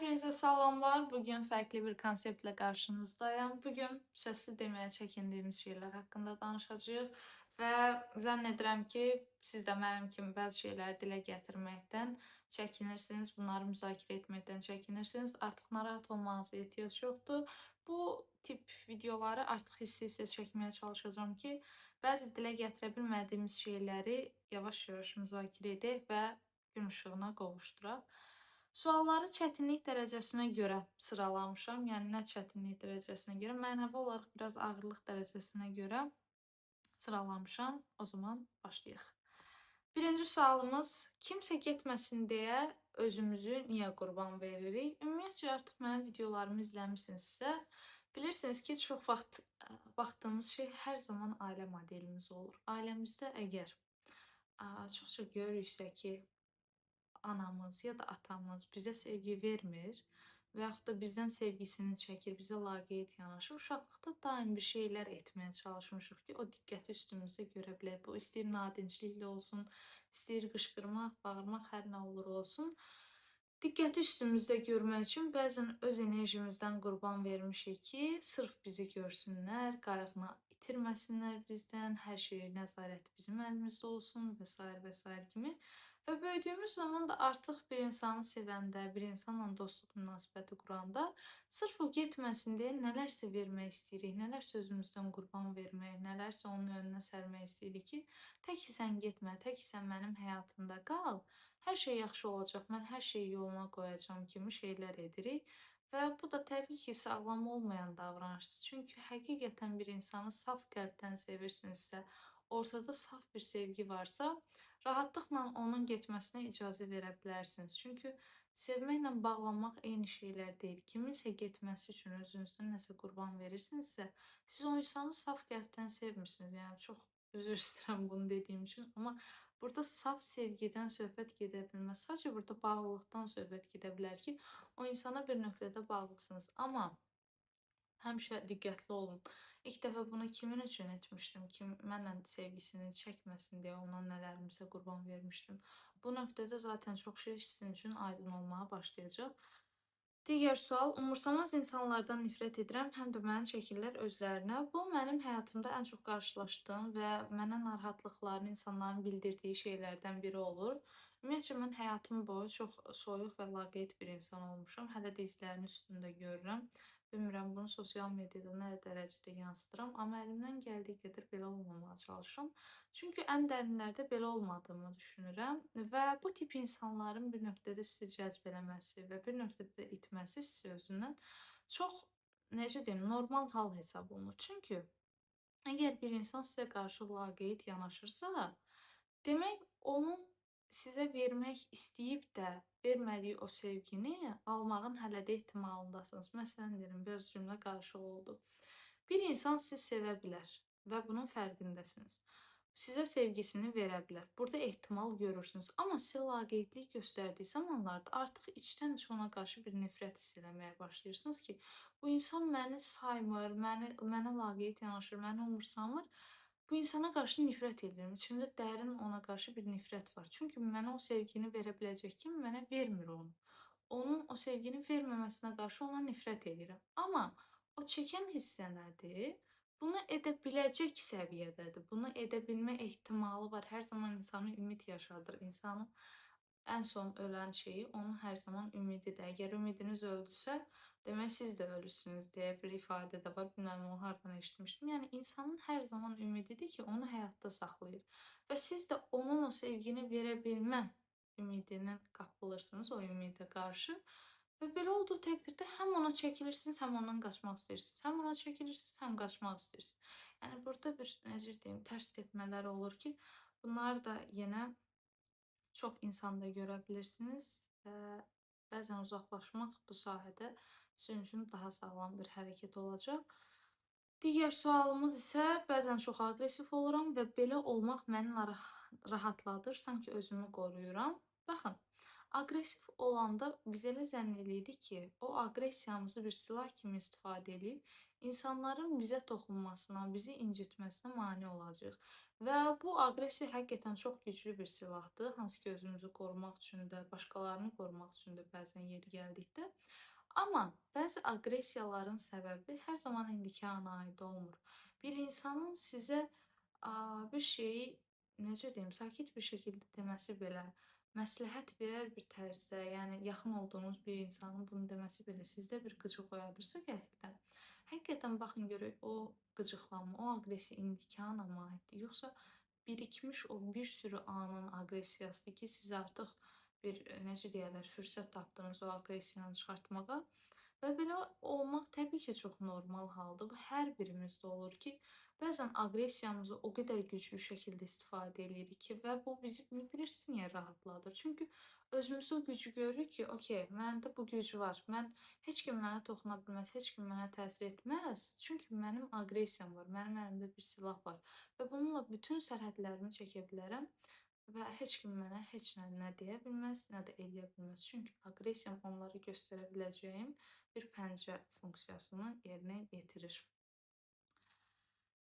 Hepinize salamlar. Bugün farklı bir konseptle karşınızdayım. Bugün sesli demeye çəkindiyimiz şeyler haqqında danışacağıq və zənn edirəm ki, siz də mənim kimi bəzi şeyləri dilə gətirməkdən çəkinirsiniz, bunları müzakirə etməkdən çəkinirsiniz. Artıq narahat olmanıza ehtiyac yoxdur. Bu tip videoları artıq hissə-hissə çəkməyə çalışacağam ki, bəzi dilə gətirə bilmədiyimiz şeyləri yavaş-yavaş müzakirə edək və gün işığına qovuşduraq. Sualları çətinlik dərəcəsinə görə sıralamışam. Yəni nə çətinlik dərəcəsinə görə, mənəvi olaraq biraz ağırlıq dərəcəsinə görə sıralamışam. O zaman başlayaq. Birinci sualımız: kimsə getməsin deyə özümüzü niyə qurban veririk? Ümumiyyətcə artıq mənim videolarımı izləmisinizsə, bilirsiniz ki, çox vaxt baxdığımız şey hər zaman ailə modelimiz olur. Ailəmizdə əgər çox-çox görürüksə ki, anamız ya da atamız bizə sevgi vermir və yaxud da bizdən sevgisini çəkir, bizə laqeyd yanaşır. Uşaqlıqda daim bir şeylər etməyə çalışmışıq ki, o diqqəti üstümüzdə görə bilək. Bu istəyir nadincliklə olsun, istəyir qışqırmaq, bağırmaq, hər nə olur olsun. Diqqəti üstümüzdə görmək üçün bəzən öz enerjimizdən qurban vermişik ki, sırf bizi görsünlər, qayğını itirməsinlər bizdən, hər şeyə nəzarət bizim əlimizdə olsun və s. və s. kimi. Və böyüdüyümüz zaman da artıq bir insanı sevəndə, bir insanla dostluq münasibəti quranda sırf o getməsin deyə nələrsə vermək istəyirik, nələrsə özümüzdən qurban vermək, nələrsə onun önünə sərmək istəyirik ki, tək ki sən getmə, tək ki sən mənim həyatımda qal, hər şey yaxşı olacaq, mən hər şeyi yoluna qoyacağam kimi şeylər edirik. Və bu da təbii ki, sağlam olmayan davranışdır. Çünki həqiqətən bir insanı saf qəlbdən sevirsinizsə, ortada saf bir sevgi varsa, rahatlıqla onun getməsinə icazə verə bilərsiniz. Çünki sevməklə bağlanmaq eyni şeylər deyil. Kiminsə getməsi üçün özünüzdən nəsə qurban verirsinizsə, siz o insanı saf qəlbdən sevmirsiniz. Yəni çox üzr istəyirəm bunu dediyim üçün, amma burada saf sevgidən söhbət gedə bilməz. Sadəcə burada bağlılıqdan söhbət gedə bilər ki, o insana bir nöqtədə bağlısınız. Amma həmişə diqqətli olun. İlk dəfə bunu kimin üçün etmişdim? Kim mənlə sevgisini çəkməsin deyə ona nələrimisə qurban vermişdim. Bu nöqtədə zaten çox şey sizin üçün aydın olmağa başlayacaq. Digər sual: umursamaz insanlardan nifrət edirəm, həm də məni çəkirlər özlərinə. Bu mənim həyatımda ən çox qarşılaşdığım və mənə narahatlıqlarını insanların bildirdiyi şeylərdən biri olur. Ümumiyyətcə mən həyatım boyu çox soyuq və laqeyd bir insan olmuşam. Hələ də izlərini üstündə görürəm. Bilmirəm bunu sosial mediada nə dərəcədə yansıdıram, amma əlimdən gəldiyi qədər belə olmamağa çalışıram. Çünki ən dərinlərdə belə olmadığımı düşünürəm və bu tip insanların bir nöqtədə sizi cəzb eləməsi və bir nöqtədə də itməsi sizi özündən çox, necə deyim, normal hal hesab olunur. Çünki əgər bir insan sizə qarşı laqeyd yanaşırsa, demək onun sizə vermək istəyib də vermədiyi o sevgini almağın hələ də ehtimalındasınız. Məsələn deyirəm, biraz cümlə qarışıq oldu. Bir insan sizi sevə bilər və bunun fərqindəsiniz. Sizə sevgisini verə bilər. Burada ehtimal görürsünüz. Amma sizə laqeydlik göstərdiyi zamanlarda artıq içdən-içə ona qarşı bir nifrət hiss eləməyə başlayırsınız ki, bu insan məni saymır, mənə laqeyd yanaşır, məni umursamır. Bu insana qarşı nifrət edirəm. İçimdə dərin ona qarşı bir nifrət var. Çünki mənə o sevgini verə biləcək kimi mənə vermir onu. Onun o sevgini verməməsinə qarşı ona nifrət edirəm. Amma o çəkən hissə nədir? Bunu edə biləcək səviyyədədir. Bunu edə bilmə ehtimalı var. Hər zaman insanı ümid yaşadır. İnsanın ən son ölən şeyi onun hər zaman ümididir. Əgər ümidiniz öldüsə, demək siz də ölüsünüz deyə bir ifadə də var. Bilmirəm onu hardan eşitmişdim. Yəni insanın hər zaman ümididir ki, onu həyatda saxlayır. Və siz də onun o sevgini verə bilmə ümidinə qapılırsınız, o ümidə qarşı. Və belə olduğu təqdirdə həm ona çəkilirsiniz, həm ondan qaçmaq istəyirsiniz. Həm ona çəkilirsiniz, həm qaçmaq istəyirsiniz. Yəni burada bir, necə deyim, tərs tepmələr olur ki, bunları da yenə çox insanda görə bilirsiniz və bəzən uzaqlaşmaq bu sahədə sizin üçün daha sağlam bir hərəkət olacaq. Digər sualımız isə: bəzən çox aqressiv oluram və belə olmaq məni rahatladır, sanki özümü qoruyuram. Baxın, aqressiv olanda biz elə zənn eləyirik ki, o aqressiyamızı bir silah kimi istifadə edib insanların bizə toxunmasına, bizi incitməsinə mane olacağıq. Və bu aqressiya həqiqətən çox güclü bir silahdır, hansı ki, özümüzü qorumaq üçün də, başqalarını qorumaq üçün də bəzən yeri gəldikdə. Amma bəzi aqressiyaların səbəbi hər zaman indiki ana aid olmur. Bir insanın sizə bir şeyi, necə deyim, sakit bir şəkildə deməsi belə, məsləhət verər bir tərzdə, yəni yaxın olduğunuz bir insanın bunu deməsi belə sizdə bir qıcıq oyadırsa qəfildən, həqiqətən baxın görək o qıcıqlanma, o aqressiya indiki ana mı aiddir, yoxsa birikmiş o bir sürü anın aqressiyasıdır ki, siz artıq bir, necə deyərlər, fürsət tapdınız o aqressiyanı çıxartmağa və belə olmaq təbii ki, çox normal haldır. Bu hər birimizdə olur ki, bəzən aqressiyamızı o qədər güclü şəkildə istifadə eləyirik ki, və bu bizi bilirsiniz niyə rahatladır? Çünki özümüzdə o gücü görürük ki, okey, məndə bu güc var. Heç kim mənə toxuna bilməz, heç kim mənə təsir etməz. Çünki mənim aqressiyam var, mənim əlimdə bir silah var və bununla bütün sərhədlərimi çəkə bilərəm və heç kim mənə heç nə deyə bilməz, nə də eləyə bilməz. Çünki aqressiyam onlara göstərə biləcəyim bir pəncə funksiyasını yerinə yetirir.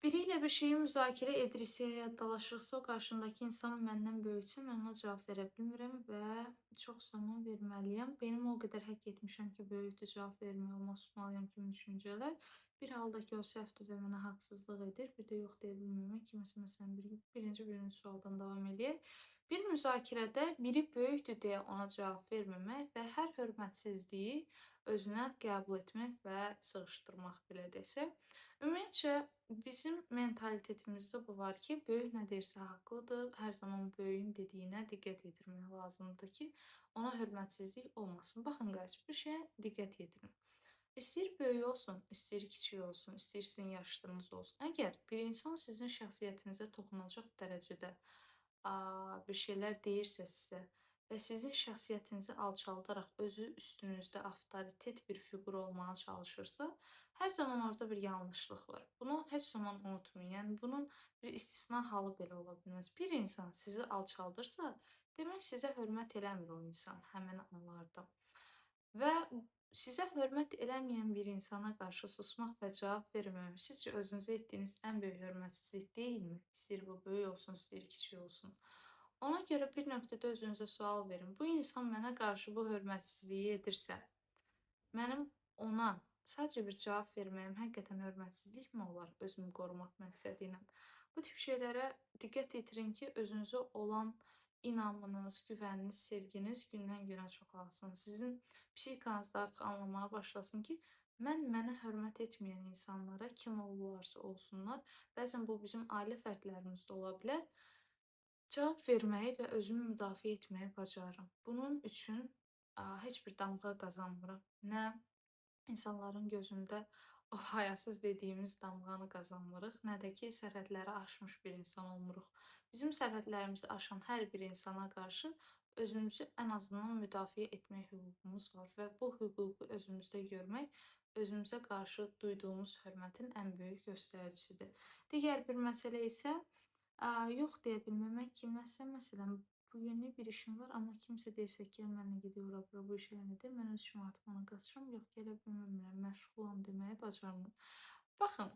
Biri ilə bir şeyi müzakirə ediriksə ya dalaşırıqsa, o qarşımdakı insan məndən böyüksə, mən ona cavab verə bilmirəm və çox zaman verməliyəm. Benim o qədər həkk etmişəm ki, böyükdür, cavab vermək olmaz, susmalıyam kimi düşüncələr. Bir halda ki, o səhvdir və mənə haqsızlıq edir, bir də yox deyə bilməmək ki, məsələn, birinci sualdan davam eləyək. Bir müzakirədə biri böyükdür deyə ona cavab verməmək və hər hörmətsizliyi özünə qəbul etmək və sığışdırmaq belə desək. Ümumiyyətcə, bizim mentalitetimizdə bu var ki, böyük nə deyirsə haqlıdır, hər zaman böyüyün dediyinə diqqət yetirmək lazımdır ki, ona hörmətsizlik olmasın. Baxın guys, bir şeyə diqqət yetirin. İstəyir böyük olsun, istəyir kiçik olsun, istəyir sizin yaşıdınız olsun. Əgər bir insan sizin şəxsiyyətinizə toxunacaq dərəcədə bir şeylər deyirsə sizə və sizin şəxsiyyətinizi alçaldaraq özü üstünüzdə avtoritet bir fiqur olmağa çalışırsa, hər zaman orada bir yanlışlıq var. Bunu heç zaman unutmayın. Yəni bunun bir istisna halı belə ola bilməz. Bir insan sizi alçaldırsa, demək sizə hörmət eləmir o insan həmin anlarda. Və sizə hörmət eləməyən bir insana qarşı susmaq və cavab verməmək sizcə özünüzə etdiyiniz ən böyük hörmətsizlik deyilmi? İstəyir bu böyük olsun, istəyir kiçik olsun. Ona görə bir nöqtədə özünüzə sual verin. Bu insan mənə qarşı bu hörmətsizliyi edirsə, mənim ona sadəcə bir cavab verməyim həqiqətən hörmətsizlikmi olar özümü qorumaq məqsədi ilə? Bu tip şeylərə diqqət yetirin ki, özünüzə olan inamınız, güvəniniz, sevginiz gündən-günə çoxalsın. Sizin psixikanız da artıq anlamağa başlasın ki, mən mənə hörmət etməyən insanlara kim olurlarsa olsunlar, bəzən bu bizim ailə fərdlərimiz də ola bilər, cavab verməyi və özümü müdafiə etməyi bacarıram. Bunun üçün heç bir damğa qazanmıram. Nə insanların gözündə o hayasız dediyimiz damğanı qazanmırıq, nə də ki, sərhədləri aşmış bir insan olmuruq. Bizim sərhədlərimizi aşan hər bir insana qarşı özümüzü ən azından müdafiə etmək hüququmuz var və bu hüququ özümüzdə görmək özümüzə qarşı duyduğumuz hörmətin ən böyük göstəricisidir. Digər bir məsələ isə yox deyə bilməmək ki, məsələn, bugünlük bir işim var, amma kimsə deyirsə ki, gəl mənlə gedək ora-bura bu işi eləməyə, mən öz işimi atıb ona qaçıram, yox, gələ bilmirəm, məşğulam deməyi bacarmıram. Baxın,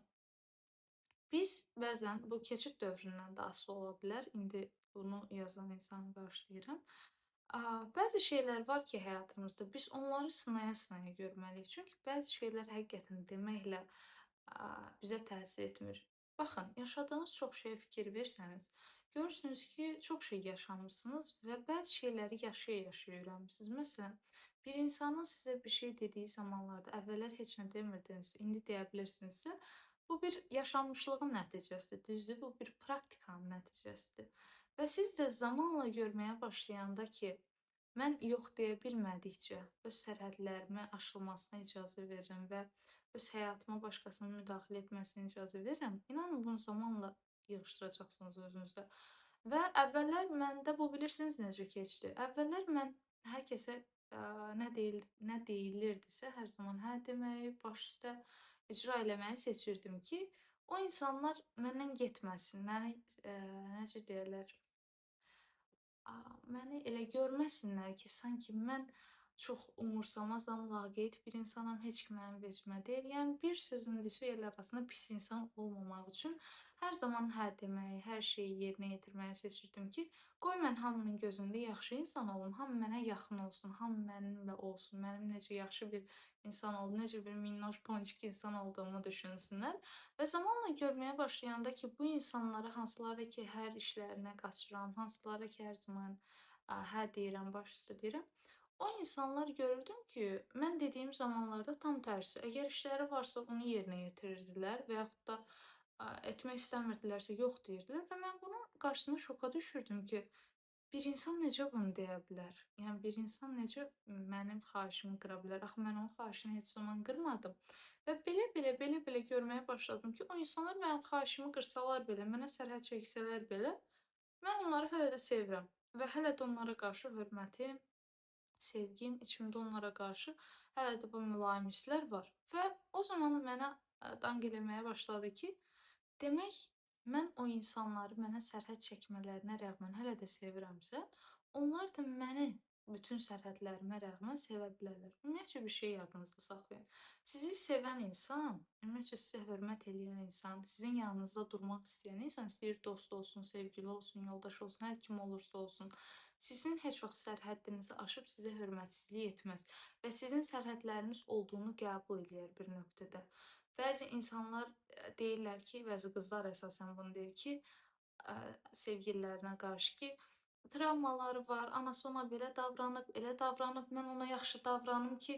biz bəzən bu keçid dövründən də asılı ola bilər, indi bunu yazan insanı qarşılayıram. Bəzi şeylər var ki, həyatımızda biz onları sınaya-sınaya görməliyik. Çünki bəzi şeylər həqiqətən deməklə bizə təsir etmir. Baxın, yaşadığınız çox şeyə fikir versəniz, görürsünüz ki, çox şey yaşamısınız və bəzi şeyləri yaşaya-yaşaya öyrənmisiniz. Məsələn, bir insanın sizə bir şey dediyi zamanlarda əvvəllər heç nə demirdiniz, indi deyə bilirsinizsə, bu bir yaşanmışlığın nəticəsidir, düzdür? Bu bir praktikanın nəticəsidir. Və siz də zamanla görməyə başlayanda ki, mən yox deyə bilmədikcə öz sərhədlərimə aşılmasına icazə verirəm və öz həyatıma başqasının müdaxilə etməsinə icazə verirəm, inanın bunu zamanla yığışdıracaqsınız özünüzdə. Və əvvəllər məndə bu bilirsiniz necə keçdi? Əvvəllər mən hər kəsə nə deyilirdisə, hər zaman hə deməyi, baş üstə icra eləməyi seçirdim ki, o insanlar məndən getməsin, məni necə deyərlər, məni elə görməsinlər ki, sanki mən çox umursamazam, laqeyd bir insanam, heç kim mənim vecimə deyil. Yəni bir sözün dişi el arasında pis insan olmamaq üçün hər zaman hə deməyi, hər şeyi yerinə yetirməyi seçirdim ki, qoy mən hamının gözündə yaxşı insan olum, hamı mənə yaxın olsun, hamı mənimlə olsun, mənim necə yaxşı bir insan olduğumu, necə bir minnoş ponçik insan olduğumu düşünsünlər. Və zamanla görməyə başlayanda ki, bu insanlara hansıları ki, hər işlərinə qaçıram, hansıları ki, hər zaman hə deyirəm, baş üstə deyirəm. O insanlar görürdüm ki, mən dediyim zamanlarda tam tərsi. Əgər işləri varsa onu yerinə yetirirdilər və yaxud da etmək istəmirdilərsə yox deyirdilər və mən bunun qarşısında şoka düşürdüm ki, bir insan necə bunu deyə bilər? Yəni bir insan necə mənim xahişimi qıra bilər? Axı mən onun xahişini heç zaman qırmadım. Və belə görməyə başladım ki, o insanlar mənim xahişimi qırsalar belə, mənə sərhəd çəksələr belə, mən onları hələ də sevirəm və hələ də onlara qarşı hörmətim, sevgim, içimdə onlara qarşı hələ də bu mülayim hisslər var. Və o zaman mənə danq eləməyə başladı ki, demək mən o insanları mənə sərhəd çəkmələrinə rəğmən hələ də sevirəmsə, onlar da məni bütün sərhədlərimə rəğmən sevə bilərlər. Ümumiyyətcə bir şey yadınızda saxlayın. Sizi sevən insan, ümumiyyətcə sizə hörmət eləyən insan, sizin yanınızda durmaq istəyən insan, istəyir dost olsun, sevgili olsun, yoldaş olsun, hər kim olursa olsun, sizin heç vaxt sərhəddinizi aşıb sizə hörmətsizlik etməz və sizin sərhədləriniz olduğunu qəbul eləyər bir nöqtədə. Bəzi insanlar deyirlər ki, bəzi qızlar əsasən bunu deyir ki, sevgililərinə qarşı ki, travmaları var, anası ona belə davranıb, elə davranıb, mən ona yaxşı davranım ki,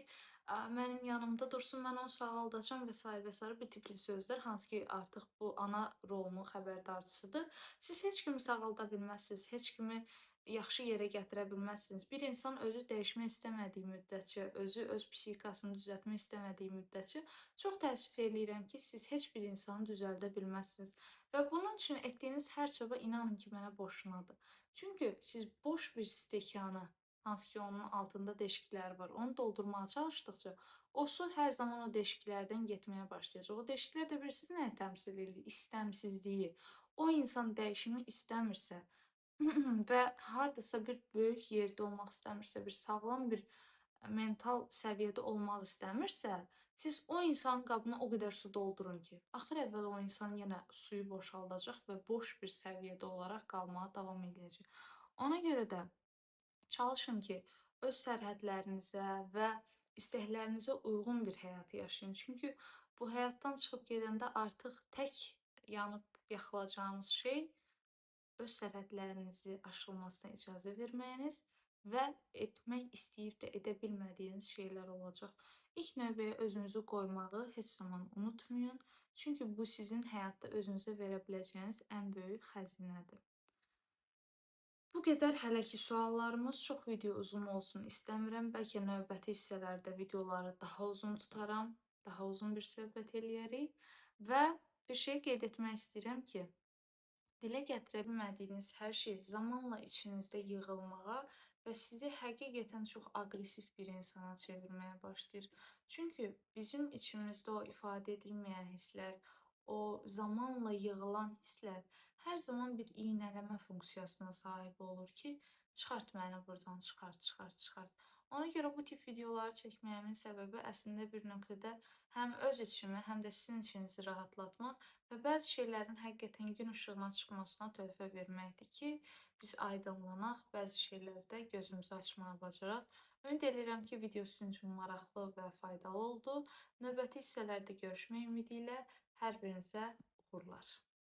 mənim yanımda dursun, mən onu sağaldacam və sair və sair bu tipli sözlər, hansı ki, artıq bu ana rolunun xəbərdarçısıdır. Siz heç kimi sağalda bilməzsiniz, heç kimi yaxşı yerə gətirə bilməzsiniz. Bir insan özü dəyişmək istəmədiyi müddətcə, özü öz psixikasını düzəltmək istəmədiyi müddətcə çox təəssüf eləyirəm ki, siz heç bir insanı düzəldə bilməzsiniz. Və bunun üçün etdiyiniz hər çaba inanın ki, mənə boşunadır. Çünki siz boş bir stəkanı, hansı ki, onun altında deşikləri var, onu doldurmağa çalışdıqca, o su hər zaman o deşiklərdən getməyə başlayacaq. O deşiklər də bilirsiniz nəyi təmsil edir? İstəmsizliyi. O insan dəyişimi istəmirsə, və hardasa bir böyük yerdə olmaq istəmirsə, bir sağlam bir mental səviyyədə olmaq istəmirsə, siz o insanın qabına o qədər su doldurun ki, axır əvvəl o insan yenə suyu boşaldacaq və boş bir səviyyədə olaraq qalmağa davam eləyəcək. Ona görə də çalışın ki, öz sərhədlərinizə və istəklərinizə uyğun bir həyat yaşayın. Çünki bu həyatdan çıxıb gedəndə artıq tək yanıb yaxılacağınız şey öz sərhədlərinizi aşılmasına icazə verməyiniz və etmək istəyib də edə bilmədiyiniz şeylər olacaq. İlk növbəyə özünüzü qoymağı heç zaman unutmayın. Çünki bu sizin həyatda özünüzə verə biləcəyiniz ən böyük xəzinədir. Bu qədər hələki suallarımız, çox video uzun olsun istəmirəm. Bəlkə növbəti hissələrdə videoları daha uzun tutaram, daha uzun bir söhbət eləyərik. Və bir şey qeyd etmək istəyirəm ki, dilə gətirə bilmədiyiniz hər şey zamanla içinizdə yığılmağa və sizi həqiqətən çox aqressiv bir insana çevirməyə başlayır. Çünki bizim içimizdə o ifadə edilməyən hisslər, o zamanla yığılan hisslər hər zaman bir iynələmə funksiyasına sahib olur ki, çıxart məni burdan, çıxart, çıxart, çıxart. Ona görə bu tip videoları çəkməyimin səbəbi əslində bir nöqtədə həm öz içimi, həm də sizin içinizi rahatlatmaq və bəzi şeylərin həqiqətən gün işığına çıxmasına töhfə verməkdir ki, biz aydınlanaq, bəzi şeylərdə gözümüzü açmağı bacaraq. Ümid edirəm ki, video sizin üçün maraqlı və faydalı oldu. Növbəti hissələrdə görüşmək ümidi ilə hər birinizə uğurlar.